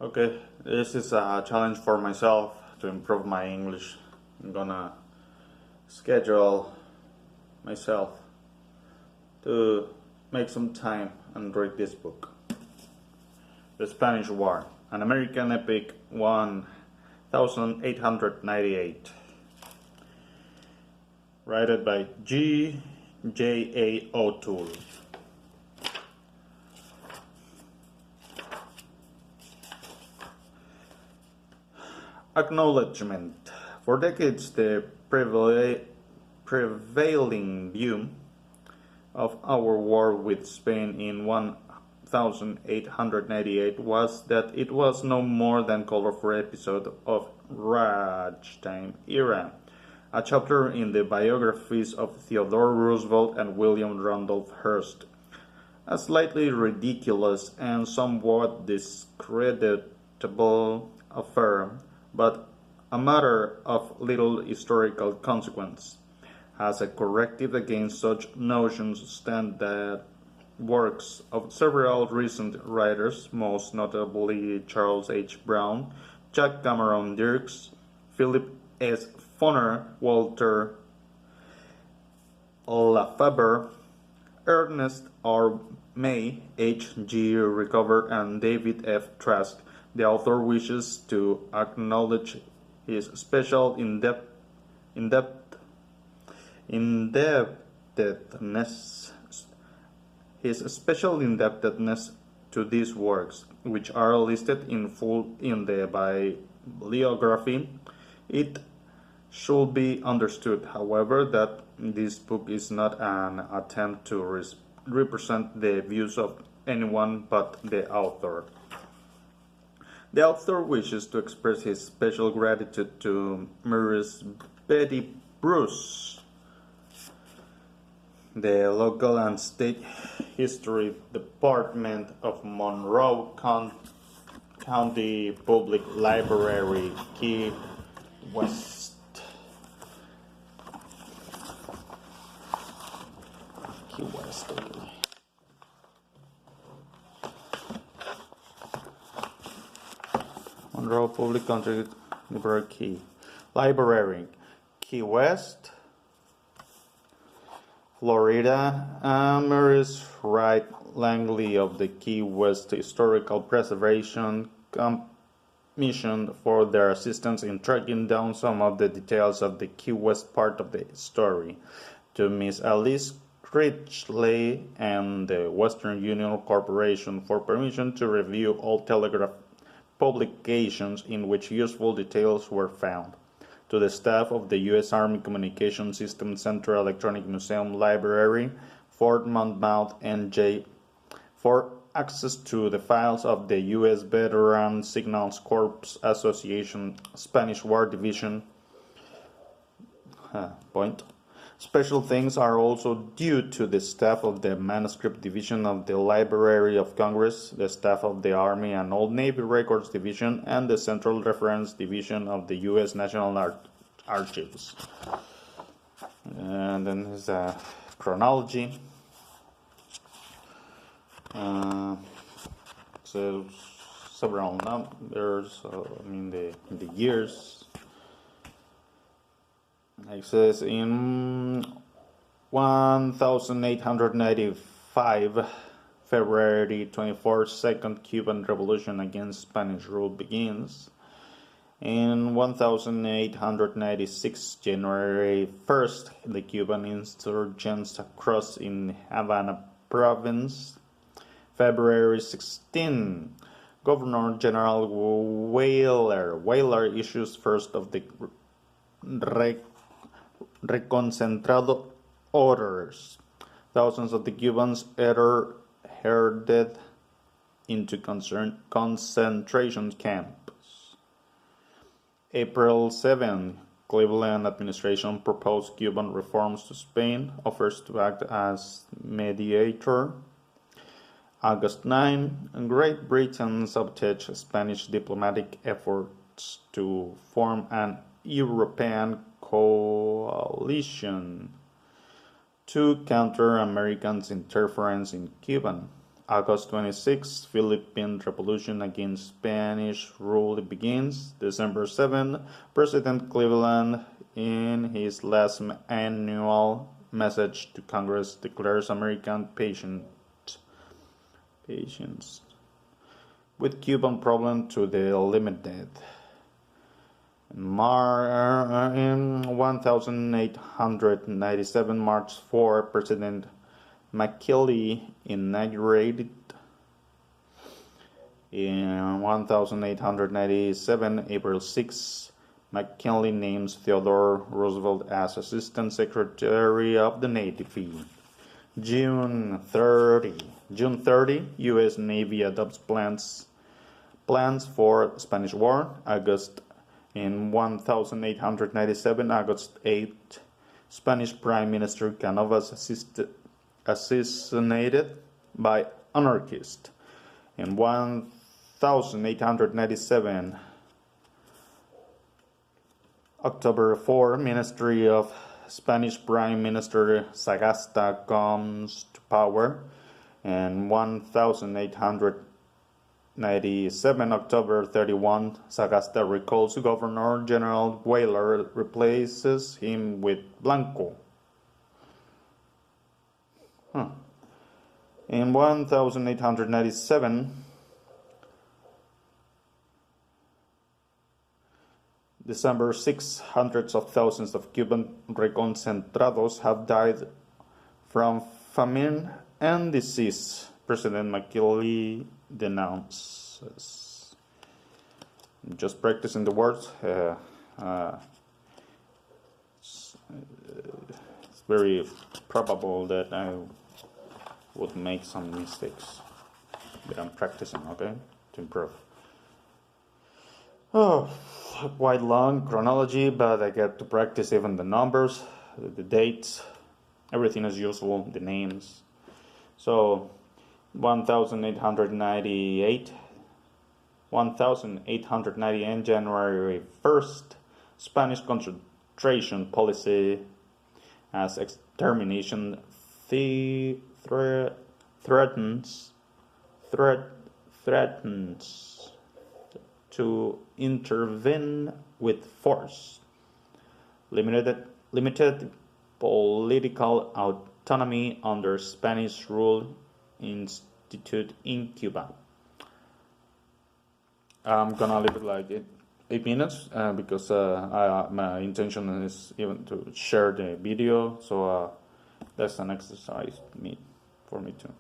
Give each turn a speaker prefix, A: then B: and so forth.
A: Okay, this is a challenge for myself to improve my English. I'm gonna schedule myself to make some time and read this book. The Spanish War, an American epic 1898. Written by G.J.A. O'Toole. Acknowledgement. For decades, the prevailing view of our war with Spain in 1898 was that it was no more than a colorful episode of Ragtime era, a chapter in the biographies of Theodore Roosevelt and William Randolph Hearst, a slightly ridiculous and somewhat discreditable affair, but a matter of little historical consequence. As a corrective against such notions stand the works of several recent writers, most notably Charles H. Brown, Jack Cameron Dirks, Philip S. Foner, Walter Lafeber, Ernest R. May, H. G. Recover, and David F. Trask. The author wishes to acknowledge his special indebtedness to these works, which are listed in full in the bibliography. It should be understood, however, that this book is not an attempt to represent the views of anyone but the author. The author wishes to express his special gratitude to Mrs. Betty Bruce, the local and state history department of Monroe County Public Library, Key West. Key West. Monroe Public Country Library, Key West, Florida. Maurice Wright Langley of the Key West Historical Preservation Commission for their assistance in tracking down some of the details of the Key West part of the story. To Miss Alice Critchley and the Western Union Corporation for permission to review all Telegraph publications in which useful details were found. To the staff of the U.S. Army Communication Systems Center Electronic Museum Library, Fort Monmouth, NJ, for access to the files of the U.S. Veteran Signals Corps Association Spanish War Division. Special thanks are also due to the staff of the Manuscript Division of the Library of Congress, the staff of the Army and Old Navy Records Division, and the Central Reference Division of the U.S. National Archives. And then there's a chronology. So several numbers, the years. It says in 1895, February 24th, Second Cuban Revolution against Spanish rule begins. In 1896, January 1st, the Cuban insurgents crossed in Havana province. February 16, Governor General Weyler issues first of the Reconcentrado orders. Thousands of the Cubans are herded into concentration camps. April 7, Cleveland administration proposed Cuban reforms to Spain, offers to act as mediator. August 9, Great Britain sabotaged Spanish diplomatic efforts to form an European coalition to counter Americans' interference in Cuban. August 26, Philippine Revolution against Spanish rule begins. December 7, President Cleveland, in his last annual message to Congress, declares American patience with Cuban problem to the limited. In 1897, March 4, President McKinley inaugurated. In 1897, April 6, McKinley names Theodore Roosevelt as Assistant Secretary of the Navy. June 30, U.S. Navy adopts plans for Spanish War. In 1897, August 8, Spanish Prime Minister Cánovas assassinated by anarchists. In 1897, October 4, Ministry of Spanish Prime Minister Sagasta comes to power. In 1897, October 31, Sagasta recalls Governor General Weyler, replaces him with Blanco. In 1897, December 6, hundreds of thousands of Cuban reconcentrados have died from famine and disease, President McKinley denounces. Just practicing the words. It's very probable that I would make some mistakes, but I'm practicing, okay, to improve. Oh, quite long chronology, but I get to practice even the numbers, the dates, everything as usual, the names. So 1898, January 1st, Spanish concentration policy as extermination threatens to intervene with force. Limited political autonomy under Spanish rule instituted in Cuba. I'm gonna leave it like 8 minutes because my intention is even to share the video, so that's an exercise for me too.